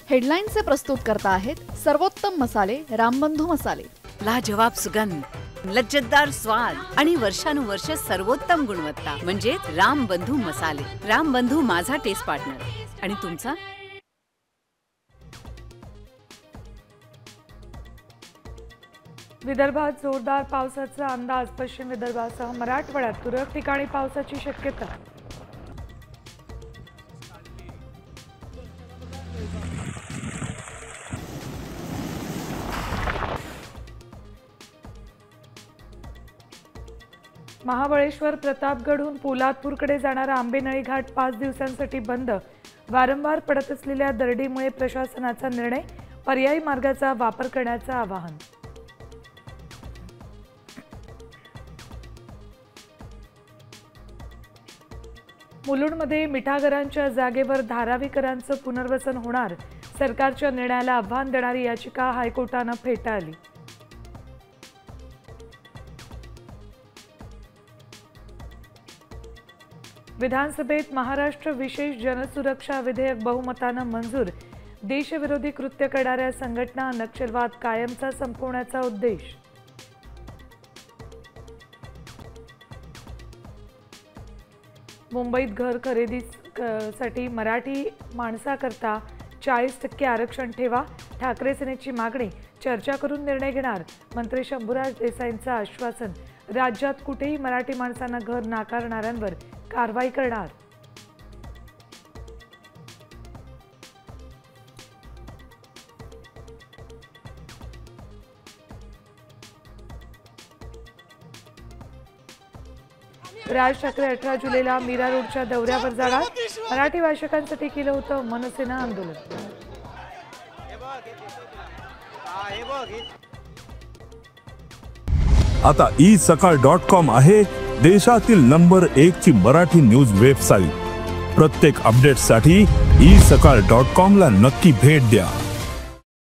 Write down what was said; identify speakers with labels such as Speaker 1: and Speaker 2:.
Speaker 1: हेडलाईनचे प्रस्तुतकर्ता आहेत सर्वोत्तम मसाले रामबंधू मसाले।
Speaker 2: लाजवाब सुगंध, लज्जतदार स्वाद आणि वर्षानुवर्ष सर्वोत्तम गुणवत्ता म्हणजे रामबंधू मसाले। रामबंधू माझा टेस्ट पार्टनर आणि तुमचा।
Speaker 3: विदर्भात जोरदार पावसाचा अंदाज। पश्चिम विदर्भासह मराठवाड्यात तुरळक ठिकाणी पावसाची शक्यता। महाबळेश्वर प्रतापगडहून पोलादपूरकडे जाणारा आंबेनळी घाट 5 दिवसांसाठी बंद। वारंवार पडत असलेल्या दरडीमुळे प्रशासनाचा निर्णय, पर्यायी मार्गाचा वापर करण्याचं आवाहन। मुलुंडमध्ये मिठागरांच्या जागेवर धारावीकरांचं पुनर्वसन होणार। सरकारच्या निर्णयाला आव्हान देणारी याचिका हायकोर्टानं फेटाळली। विधानसभेत महाराष्ट्र विशेष जनसुरक्षा विधेयक बहुमतानं मंजूर। देशविरोधी कृत्य करणाऱ्या संघटना, नक्षलवाद कायमचा संपवण्याचा उद्देश। मुंबईत घर खरेदीसाठी मराठी माणसाकरता 40% आरक्षण ठेवा। ठाकरे सेनेची मागणी, चर्चा करून निर्णय घेणार। मंत्री शंभूराज देसाईंचं आश्वासन, राज्यात कुठेही मराठी माणसांना घर नाकारणाऱ्यांवर कारवाई करणार। राज ठाकरे 18 जुलैला मीरा रोडच्या दौऱ्यावर जाणार। मराठी भाषकांसाठी केलं होतं मनसेनं आंदोलन।
Speaker 4: आता isakal.com आहे देशातील नंबर 1 ची मराठी न्यूज वेबसाईट। प्रत्येक अपडेटसाठी isakal.com ला नक्की भेट द्या।